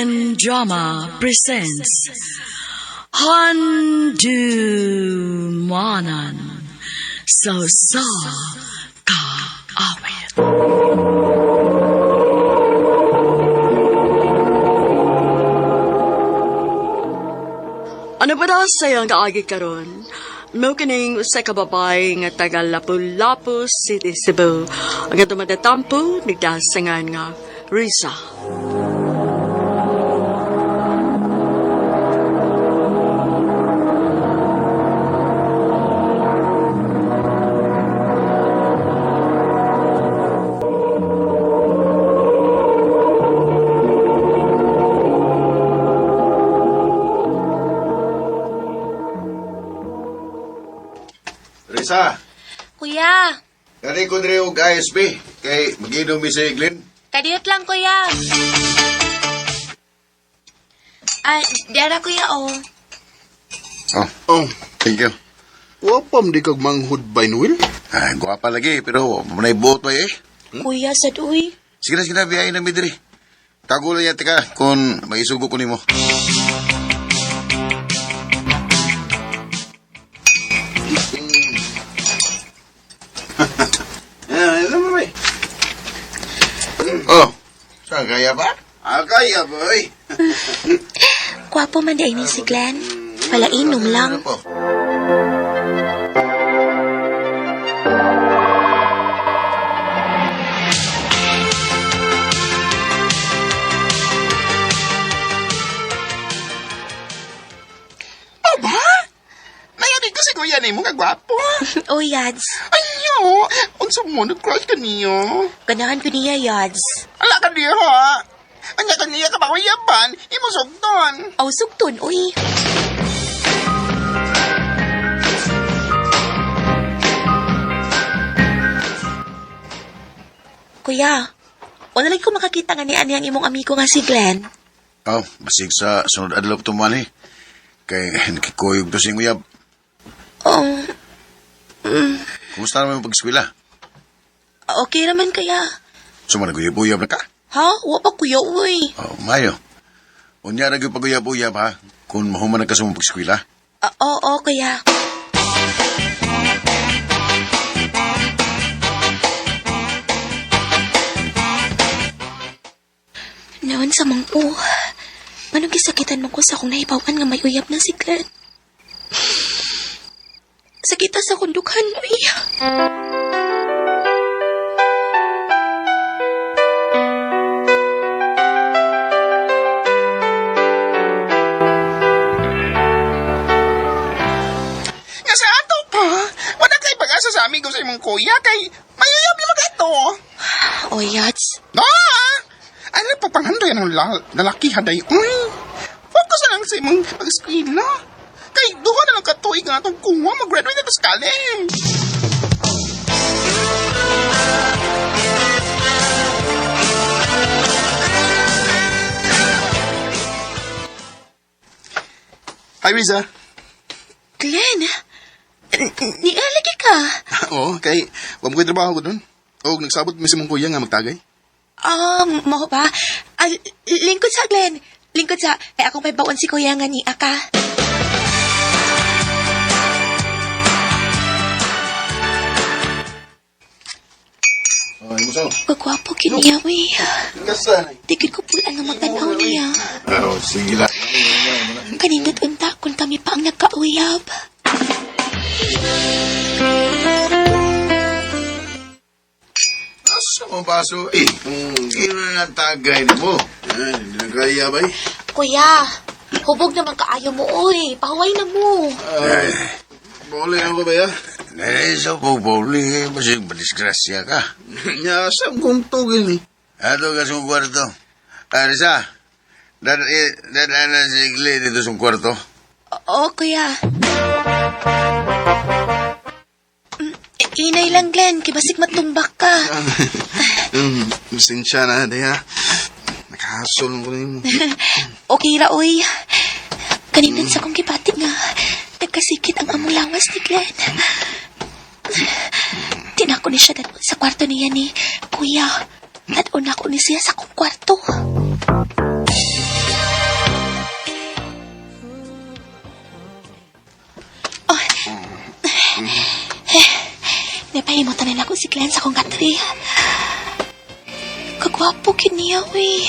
and Drama presents Handumanan sa Kaawit. Ano ba daw sayang kaagi karon? Mo kining usa ka babae nga taga Lapu-Lapu City, Cebu. Ang atong matatampo nagdasangan nga Risa. Risa, Kuya, kani ko diri og ISP kay maginom mi si Glenn. kadiyot lang kuya. Dara kuya Oh, thank you. Wapam di kag manghud by Noel? Ay, guwapa lagi pero manay buot pa eh. Kuya, saduy. Sige na biyahe na mi diri. Tago lang yan tika kung maisugo ko nimo. Oh, saan kaya ba? Kaya boy. Gwapo man di ni si Glenn. Palainom lang. Ano po? Aba? Nayanig kasi kuya ni mo kagwapo. Oh, Yads. Ayo, unsa mo nag-crush ka niyo? Ganahan ko niya, Yads. Ala ka niya ha? Anya ka niya ka ba kuyaban? Imo sugton. Aw, sugton, uy. Kuya, wala lang ko makakita nga ni ani ang imong amigo nga si Glenn. Oh, basig sa sunod adlaw tumali. Kay nakikuyog to sing uyab. Oh, Kumusta naman yung pag-eskwela? okay naman kaya. Sumanaguyab-uyab na ka? Ha? Wa pa kuya, uy. Oh, mayo. Unya na yung pag-uyab-uyab ha, kung mahuman na ka sa mong pag-eskwela. Oo, kaya. Naon sa mangpo. Manong gisakitan mo ko sa akong nahibawan nga may uyab na si Glenn. Sakita sa kundukan, uy. Nga sa ato pa, wala kay pag-asa sa amigo sa imong kuya kay mayuyab yung magato. O, Yats. Ano pagpanghandoy ng lalaki haday? Focus na lang sa imong pag-eskwela. Kay duha na lang katuig nga itong kuha, mag-graduate na to sa college. Hi, Riza. Glenn, nialagi ka. Oo, kay wag mo ko'y trabaho ko dun. O, nagsabot mi sa mong kuya nga magtagay. Mo ba? Lingkod sa, Glenn. Lingkod sa, kaya akong may baon si kuya nga ni Aka. Oh, mo so. Pagwapo kiniya, uy. Kasan? Tigil ko pula nga magtanaw niya. Oh, sige lang. Kanindot unta kung kami pa ang nagkauyab. Asa mo baso? Ino na tagay na mo. Hindi na kaya ba eh? Kuya, hubog naman kaayo mo, uy. Pahuway na mo. Boleh ako ba ya? Nasa po, Pauli, masig madisgrasya ka. Nyasam kong tugil ni. Ato ka sa kwarto. Risa, dadaan na si Glenn dito sa kwarto. Oo, kuya. Inay lang, Glenn. Kibasik matumbak ka. Sinsya na, daya. Nakahasol ko na mo. Okay ra, uy. Kanindot sa kong gipati nga. Nagkasikit ang among lawas ni Glenn. Tinako ni siya dito sa kwarto niya ni Kuya. At una ko ni siya sa akong kwarto. Glenn sa kong country. Kagwapo kiniya, uy.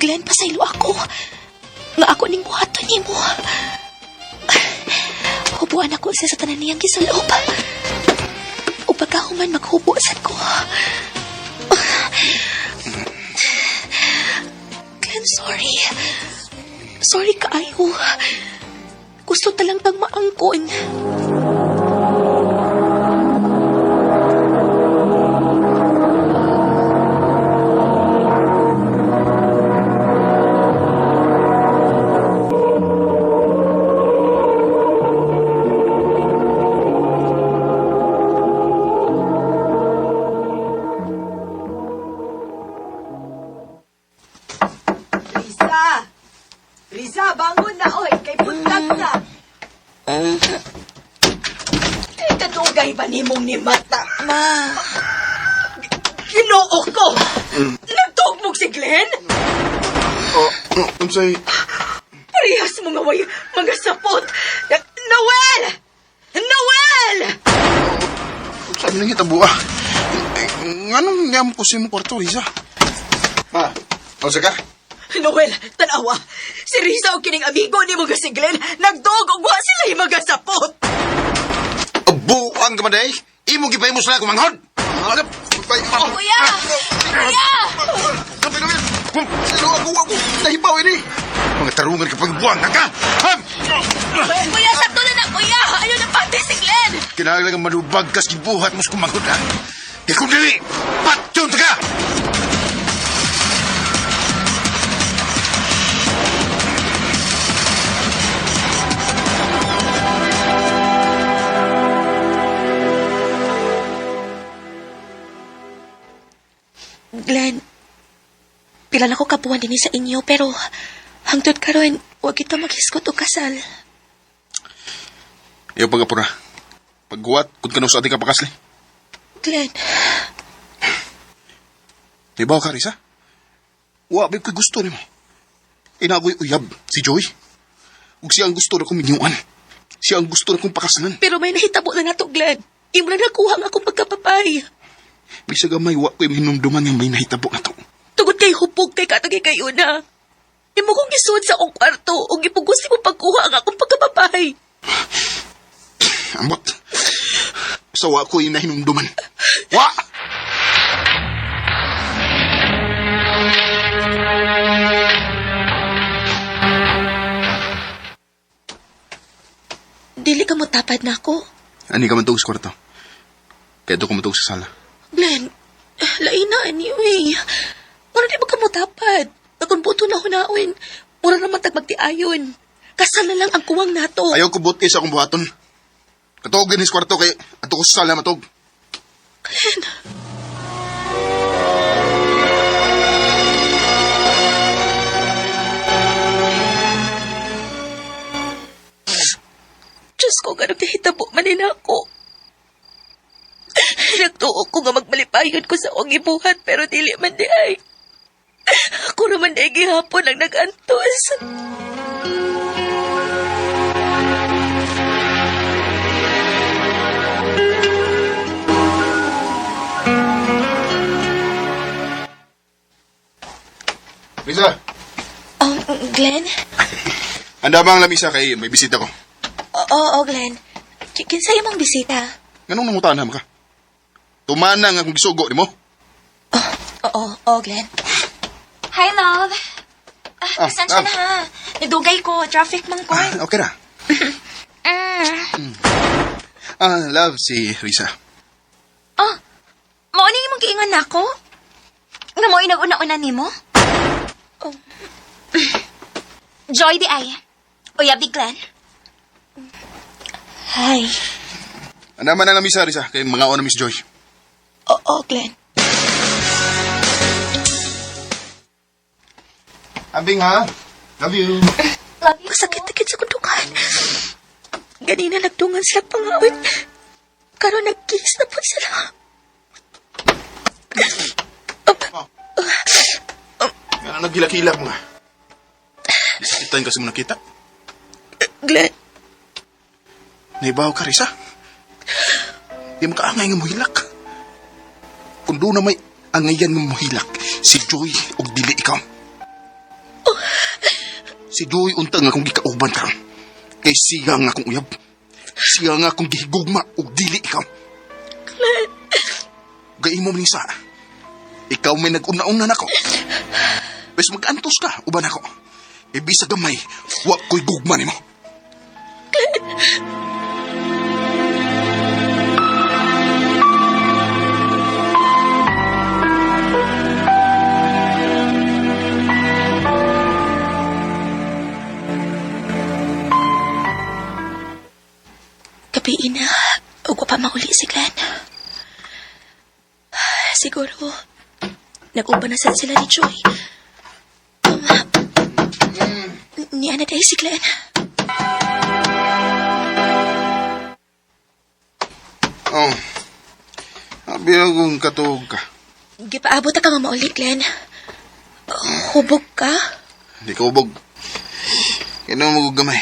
Glenn, pasaylo ako. Nga ako ning buhaton ni mo. Hubuan ako sa tanan niyang gisuloob. O pagkahuman maghubuasan ko. Glenn, sorry. Sorry kaayo. Gusto talang kang maangkon. Risa, bangon na, oy. Kay buntag na. Katugay ba nimong ni mata? Ma, Ginoo ko! Nagtugmog si Glenn? I'm sorry. Parehas mo nga way, mga sapot. Noel! Noel! Saan nang hitabuha? Nganong niyam ko sa imong kwarto, Risa? Ma, o ka? Noel, tanawa. Si Risa o kining amigo ni mga si Glenn, nagdog og wa sila yung mga sapot. Buang kamaday. Imo gipay mo sila kumanghod. Hanap. kuya! Kuya! Ako. Nahibaw ini. Mga tarungan kapag buang ka. Ham! Kuya, sakto na na, kuya! Ayaw na pati si Glenn! Kinahanglan nga malubag kas gibuhat mo sa kumanghod ha. Kung dili, patyon ka! Glenn, pila na ko kabuhan din sa inyo, pero hangtod karon, huwag kita maghiskot o kasal. Ayaw pagapura. Pagguwat, kung kanong sa ating kapakasli. Glenn, Ibaw ka, Risa? Wa, babe, ko'y gusto ni mo. Inagoy uyab, si Joy. Ug siya ang gusto na kong minyuan. Siya ang gusto na kong pakasalan. pero may nahitabo na nato, Glenn. Imo na nakuha nga akong pagkapapay. Bisa gamay, wa ko'y hinumduman nga may nahitabo na to. Tugod kay hupog kay katagay kayo na. Imo kong gisuod sa akong kwarto o gipugos mo pagkuha ang akong pagkapapay. Ambot. Sa wa ko'y nahinumduman. Wa! Dili ka mo tapad na ako. Ani ka man tuog sa kwarto. Kaya doon ka man tuog sa sala. Glenn, lain na anyway. Mura di ba ka mo tapad? Akong buto na hunawin. Mura naman tagmagtiayon. Kasal na lang ang kuwang nato. Ayaw ko buti sa akong buhaton. Katuog din sa kwarto kay ato ko sa sala matog. Glenn. Diyos ko, ganang nahitabo manin ako. Nagtuo ko nga magmalipayon ko sa akong ibuhat, pero dili man di ay. Ako naman di gihapon ang nag-antos. Risa, Glenn? anda bang lamisa kay may bisita ko? Oo, Glenn. Kinsay mong bisita? Ganong nangutanam ka? Tumana nga kung gisugo ni mo? Oo, Glenn. Hi, love. Pasensya na ha. Nadugay ko. Traffic man ko. Okay ra. Love, si Risa. Oh, mauni mong giingon na ako? Nga mo inag-una-una ni mo? Joy di ay. Uyab di Glenn. Hi. Anda man ang lamisa, Risa, kay mga ona Miss Joy. Oo, Glenn. Abing ha? Love you. Masakit-sakit sa kutukan. Ganina nagtungan sila pangawit. Karon nag-kiss na po sila. Yan ang naghilak-hilak mo nga. Isakitan kasi mo nakita. Glenn, Naibaw ka, Risa? Di makaangay nga mohilak. Kung doon na may angayan nga mohilak, si Joy og dili ikaw. Si Joy unta nga kung gikauban karon. Kay siya nga akong uyab. Siya nga akong gihigugma og dili ikaw. Gaimo man isa. Ikaw may nag-una-una nako. Bes mag-antos ka, uban ako. Ibisa gamay, wa ko'y gugma nimo. Gabi na, huwag pa mauli si Glenn. Siguro, nag-uba na sila ni Joy. Ni Ana dahil si Glenn. Oh, sabi akong katuog ka. Gipaabot ka nga mauli, Glenn. Hubog ka? Hindi ka ubog. Kaya mo gamay.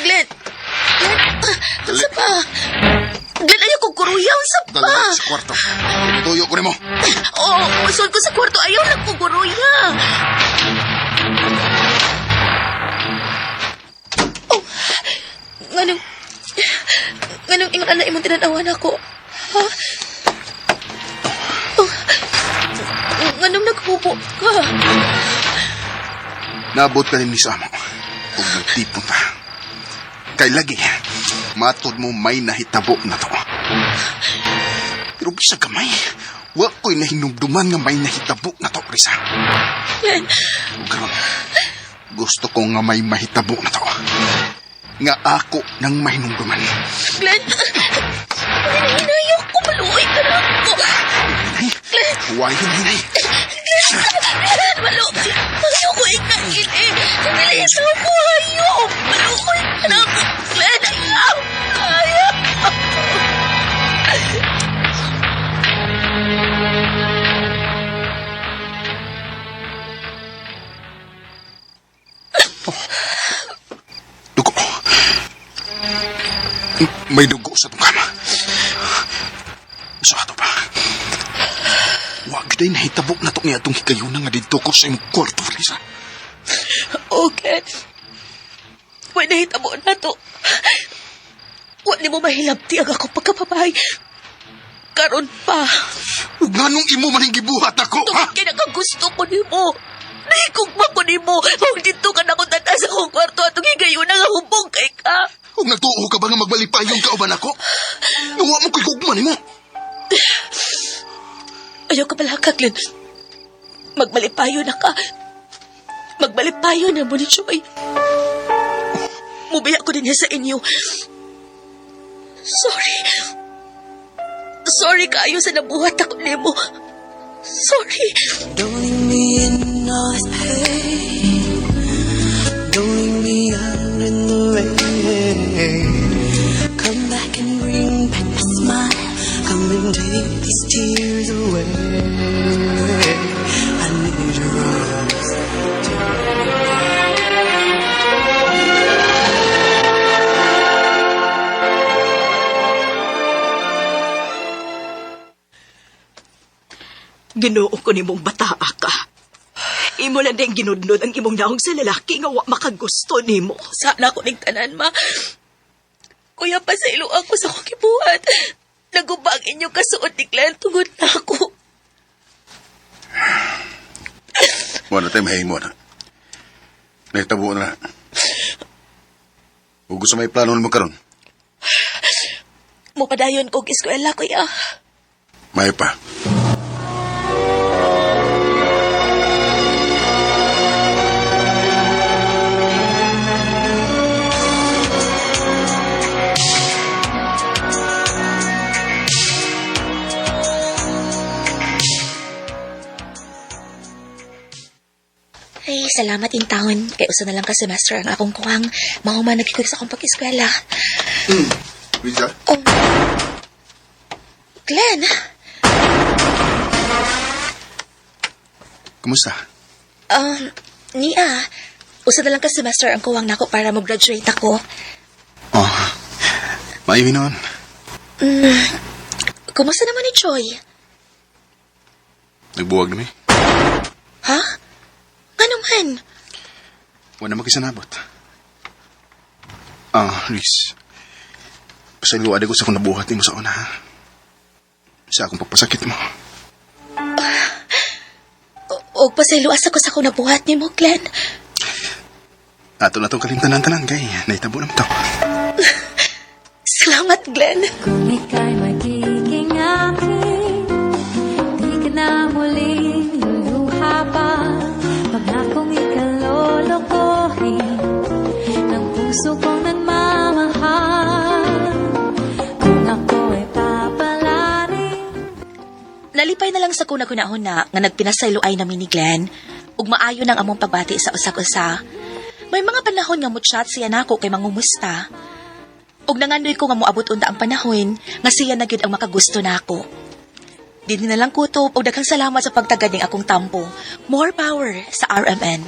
Glenn! Sa pa? Glenn, ayaw kong kuruyaw. Sa pa? Dalawa sa kwarto. Tuyo ko rin mo. Oo, usun ko sa kwarto. Ayaw lang kong kuruya. Oh, nganong ingon na imong tinanawan ako? Ha? Oh, nganong naghubo ka? Naabot ka rin ni Samo. Huwag nagtipon na. Kay lagi, matod mo may nahitabo na to. Pero bisa gamay, wa ko'y nahinumduman nga may nahitabo na to, Risa. Glenn, Garon, gusto ko nga may mahitabo na to. Nga ako nang mahinumduman. Glenn, hinayok ko, maluoy ka lang ko. Hinay, huwag hinay. Glenn, maluoy. Ayoko ikain eh. Nalisaw ko, ayok. Maluoy ka lang ko. Glenn, ayaw. Ayaw. Dugo. May dugo sa itong kama. Sa ato pa. Huwag day nahitabo na itong atong hikayunan nga dito ko sa iyong kwarto, Risa. Okay. Huwag nahitabo na to. Huwag ni mo mahilabti ang ako pagkapabay. Karon pa. Huwag nga nung imo maning gibuhat ako, ha? Tungkol kinakagusto ko ni mo. Nahikugma ko ni mo. Huwag dito ka na kung tatas akong kwarto at tugigayo na nga hubog kay ka. Huwag nagtuo ka ba nga magbalipayong kauban ako? Nawa mo ko'y hugman mo. Ayaw ka pala ka, Glenn. Magbalipayo na ka. Magbalipayo na mo ni Joy. Mubaya ko din niya sa inyo. Sorry. Sorry kayo sa nabuhat ako ni mo. Sorry. Don't leave me in all this pain. Don't leave me out in the rain. Come back and bring back my smile. Come and take these tears away. I need your arms. Ginoo ko ni mong bataa ka. Imo lang din ginudnod ang imong naong sa lalaki nga wa makagusto nimo. Sana ko ning tanan, ma. Kuya, pasaylo ako sa akong kibuhat. Nagubang inyong kasuot ni Glenn tungod na ako. Wala tayo mahimo na. Nahitabo na. Huwag gusto may plano mo karon. Mupadayon kong eskwela, kuya. May pa. Ay, salamat in taon. Kaya usa na lang ka semester ang akong kuwang. Mahuman nagkikog sa akong pag-eskwela. Risa? Oh. Glenn! Kumusta? Nia. Usa na lang ka semester ang kuwang nako para mag-graduate ako. Oh, maayo noon. Kumusta naman ni Joy? Nagbuwag na may. Ha? Nga naman. Wala magkisanabot. Luis. Pasaylo ada ko sa akong nabuhat mo sa una, ha? Sa akong pagpasakit mo. O pasayluas ako sa kung nabuhat ni mo, Glenn. Ato na itong kalimtanan-tanan, kay naitabo naman to. Salamat, Glenn. Kung ika'y magiging akin, di ka na muling luluha pa. Pangakong ikalolokohin ng puso kong nagmamahal. Kung ako ay papalarin. Nalipay na lang sa kuna-kuna-huna nga nagpinasaylo ay namin ni Glenn ug maayo ng among pagbati sa usak-usa. May mga panahon nga mo-chat siya nako kay mangumusta. Ug nangandoy ko nga moabot unta ang panahon nga siya na gyud ang makagusto nako. Dinhi na lang kutob og daghang salamat sa pagtagad ning akong tampo. More power sa RMN.